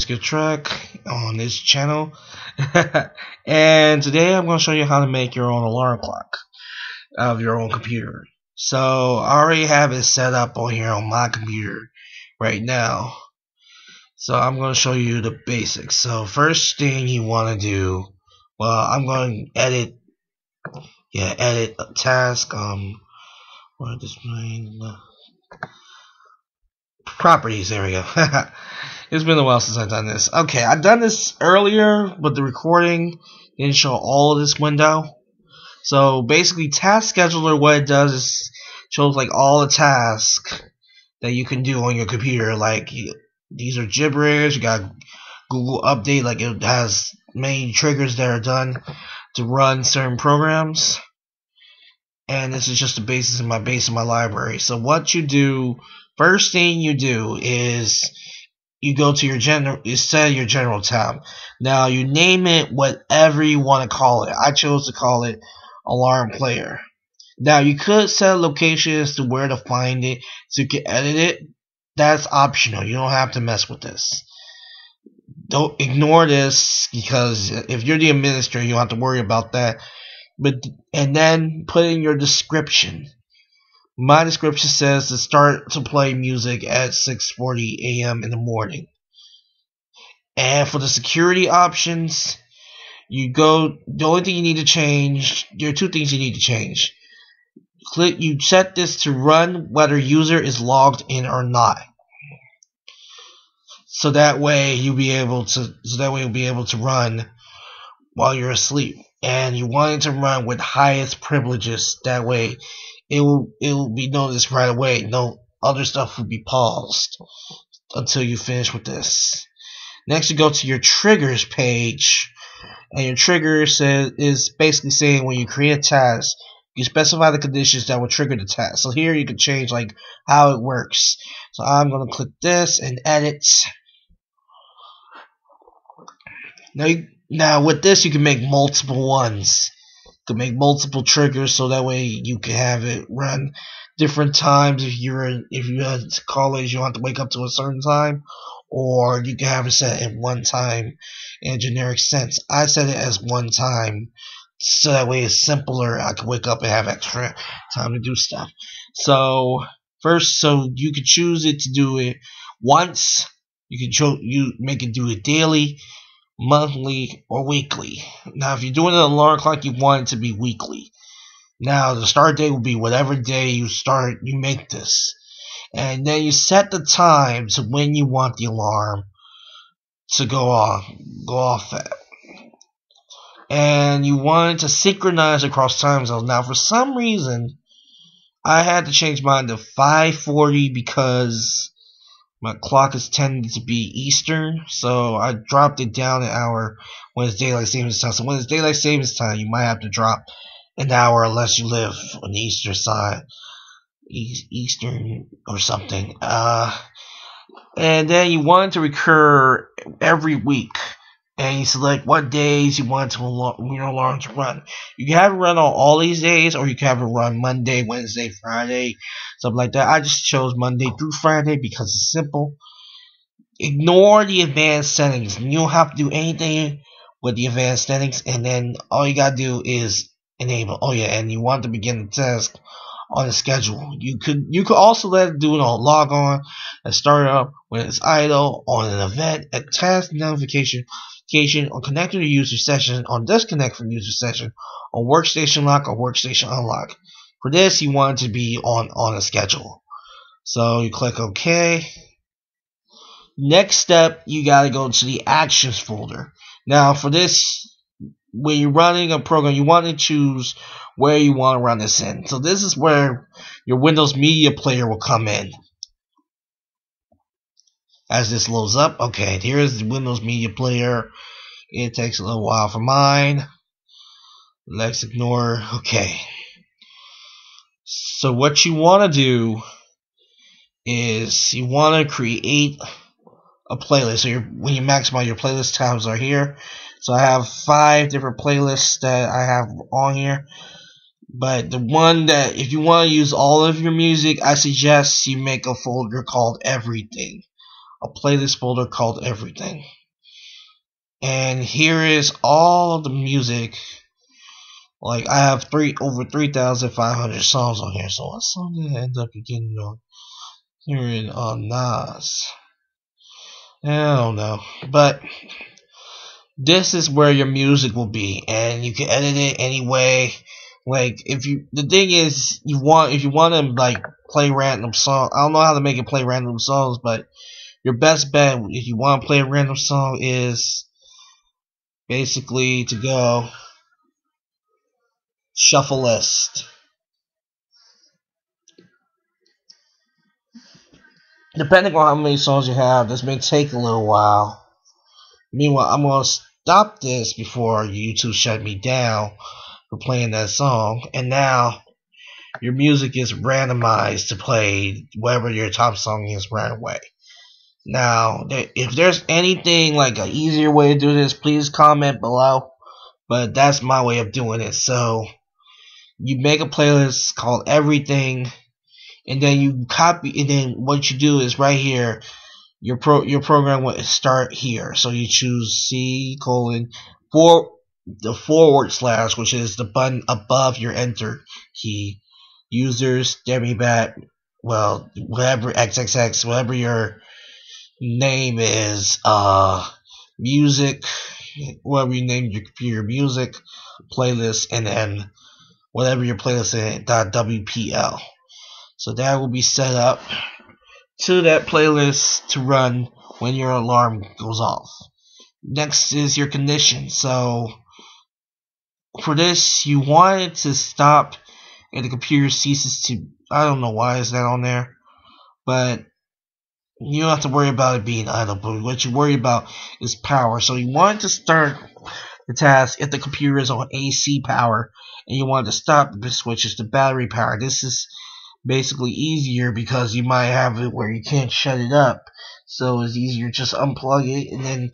Good track on this channel. And today I'm going to show you how to make your own alarm clock out of your own computer. So I already have it set up on here on my computer right now. So I'm going to show you the basics. So first thing you want to do, well, I'm going to edit a task. What display properties. There we go. It's been a while since I've done this. Okay, I've done this earlier, but the recording didn't show all of this window. So basically, Task Scheduler, what it does is shows like all the tasks that you can do on your computer. Like these are gibberish. You got Google Update, like it has many triggers that are done to run certain programs. And this is just the base of my library. So what you do, first thing you do is you go to you set your general tab. Now you name it whatever you want to call it. I chose to call it alarm player. Now you could set a location as to where to find it so you can edit it. That's optional. You don't have to mess with this. Don't ignore this, because if you're the administrator, you don't have to worry about that. And then put in your description. My description says to start to play music at 6:40 a.m. in the morning. And for the security options, the only thing you need to change, there are two things you need to change. You set this to run whether user is logged in or not. So that way you'll be able to run while you're asleep. And you want it to run with highest privileges. That way it will be noticed right away. No other stuff will be paused until you finish with this. Next, you go to your triggers page, and your trigger is basically saying when you create a task, you specify the conditions that will trigger the task. So here you can change like how it works. So I'm going to click this and edit. Now with this you can make multiple ones. You can make multiple triggers, so that way you can have it run different times. If you had college, you don't have to wake up to a certain time, or you can have it set at one time in a generic sense. I set it as one time, so that way it's simpler. I can wake up and have extra time to do stuff. So you can choose it to do it once. You can make it do it daily, monthly, or weekly. Now if you're doing an alarm clock, you want it to be weekly. Now the start date will be whatever day you make this, and then you set the time to when you want the alarm to go off at, and you want it to synchronize across time zones. Now for some reason I had to change mine to 5:40 because my clock is tending to be Eastern, so I dropped it down an hour when it's daylight savings time. So when it's daylight savings time, you might have to drop an hour unless you live on the eastern side, Eastern or something. And then you want it to recur every week, and you select what days you want your alarm to run. You can have it run on all these days, or you can have it run Monday, Wednesday, Friday, something like that. I just chose Monday through Friday because it's simple. Ignore the advanced settings. You don't have to do anything with the advanced settings, and then all you gotta do is enable. Oh yeah, and you want to begin the task on the schedule. You could also let it do it on log on and start up when it's idle, on an event, a task notification, on connect to the user session, on disconnect from user session, on workstation lock or workstation unlock. For this, you want it to be on a schedule. So you click OK. Next step, you gotta go to the actions folder. Now for this, when you're running a program, you want to choose where you want to run this in. So this is where your Windows Media Player will come in. As this loads up, okay, here's the Windows Media Player. It takes a little while for mine. Let's ignore. Okay. So what you want to do is you want to create a playlist. So when you maximize, your playlist tabs are here. So I have 5 different playlists that I have on here. But the one that, if you want to use all of your music, I suggest you make a folder called Everything a playlist folder called Everything. And here is all the music. Like, I have over 3,500 songs on here. So what song did I end up getting on? Hearing on Nas. I don't know. But this is where your music will be, and you can edit it anyway. Like, the thing is, if you want to like play random songs, I don't know how to make it play random songs, but your best bet if you want to play a random song is basically to go shuffle list. Depending on how many songs you have, this may take a little while. Meanwhile, I'm gonna stop this before YouTube shut me down for playing that song, and now your music is randomized to play whatever your top song is right away. Now, if there's anything like an easier way to do this, please comment below. But that's my way of doing it. So you make a playlist called Everything, and then you copy. And then what you do is right here, your program will start here. So you choose C:4 the /, which is the button above your Enter key. Users, demibat, well, whatever XXX, whatever your name is, music, whatever you name your computer, music, playlist, and then whatever your playlist is, .wpl. So that will be set up to that playlist to run when your alarm goes off. Next is your condition. So for this, you want it to stop and the computer ceases to, I don't know why is that on there, but you don't have to worry about it being idle, but what you worry about is power. So you want to start the task if the computer is on AC power, and you want to stop the switches to battery power. This is basically easier because you might have it where you can't shut it up, so it's easier just unplug it and then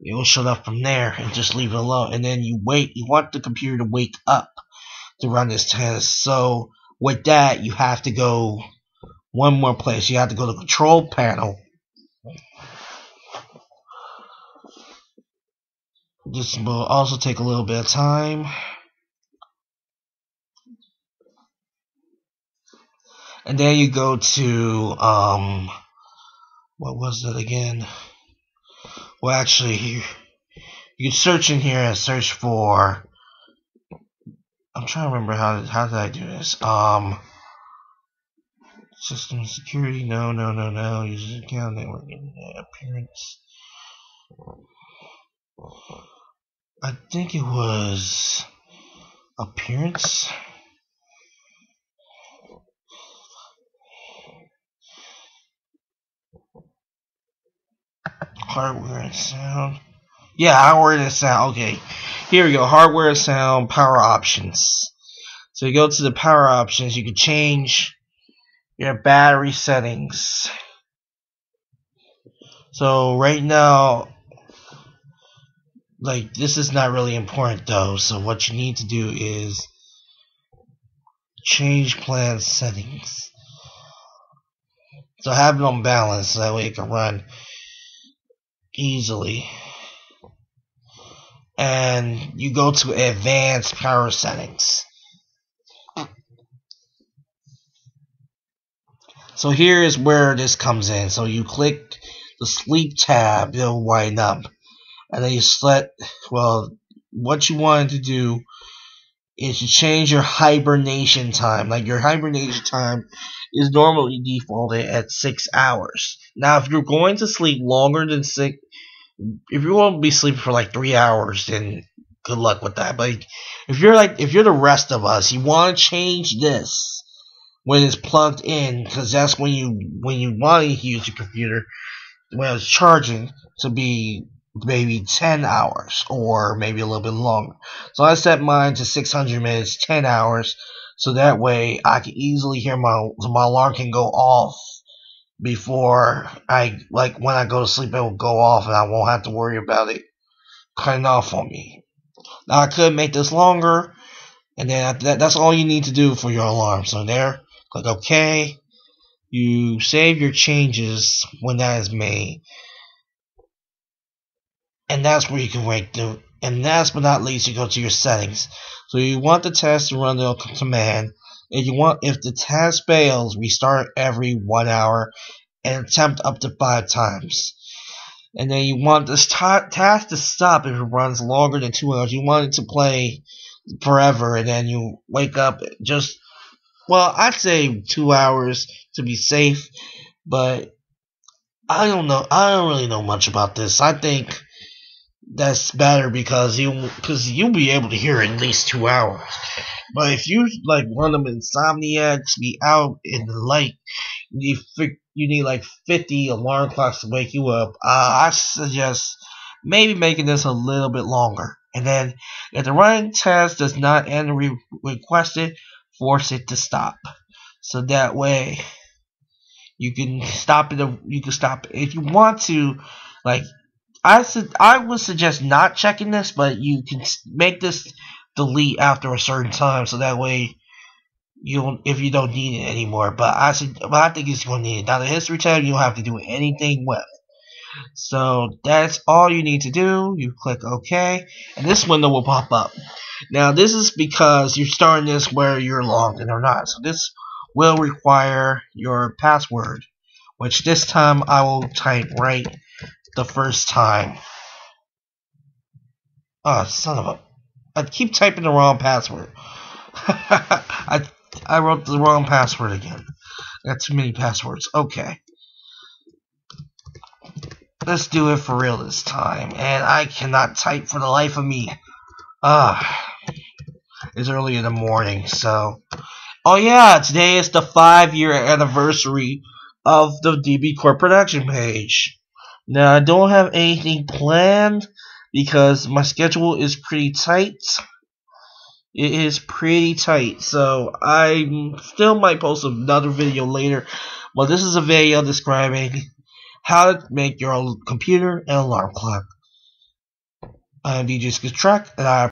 it will shut up from there and just leave it alone. And then you want the computer to wake up to run this test. So with that, you have to go one more place. You have to go to the control panel. This will also take a little bit of time. And then you go to what was it again? Well, actually, you can search in here and search for. I'm trying to remember how did I do this? System security. No. User account, network, appearance. I think it was appearance. Hardware and sound. Yeah, hardware and sound. Okay, here we go. Hardware and sound, power options. So you go to the power options. You can change your battery settings. So right now, like, this is not really important though. So what you need to do is change plan settings. So have it on balance so that way it can run easily. And you go to advanced power settings. So here is where this comes in. So you click the sleep tab, it'll wind up. And then you select, well, what you wanted to do is to change your hibernation time. Like, your hibernation time is normally defaulted at 6 hours. Now, if you're going to sleep longer than 6, if you want to be sleeping for like 3 hours, then good luck with that. But if you're the rest of us, you want to change this when it's plugged in, because that's when you want to use your computer when it's charging to be maybe 10 hours or maybe a little bit longer. So I set mine to 600 minutes, 10 hours, so that way I can easily hear my alarm can go off before when I go to sleep, it will go off and I won't have to worry about it cutting off on me. Now I could make this longer, and then that's all you need to do for your alarm. So there, click OK. you save your changes when that is made, and that's where you can rank them. And last but not least, you go to your settings. So you want the test to run the command. If you want, if the test fails, restart every 1 hour and attempt up to 5 times. And then you want this task to stop if it runs longer than 2 hours. You want it to play forever, and then you wake up just, well, I'd say 2 hours to be safe, but I don't know. I don't really know much about this. I think that's better because you'll be able to hear at least 2 hours. But if you like one of them insomniacs, be out in the light, you need like 50 alarm clocks to wake you up. I suggest maybe making this a little bit longer. And then, if the running test does not end the requested, force it to stop. So that way, you can stop it. You can stop it if you want to. Like, I would suggest not checking this, but you can make this delete after a certain time, so that way if you don't need it anymore. But I think it's going to need it. Now the history tab, you don't have to do anything with it. So that's all you need to do. You click OK, and this window will pop up. Now this is because you're starting this where you're logged in or not. So this will require your password, which this time I will type right the first time. Oh, son of a! I keep typing the wrong password. I wrote the wrong password again. I got too many passwords. Okay. Let's do it for real this time. And I cannot type for the life of me. It's early in the morning, so. Oh yeah, today is the 5-year anniversary of the DB Corp production page. Now I don't have anything planned because my schedule is pretty tight. It is pretty tight, so I still might post another video later. But this is a video describing how to make your own computer and alarm clock. I'm DJ Skittrack, and I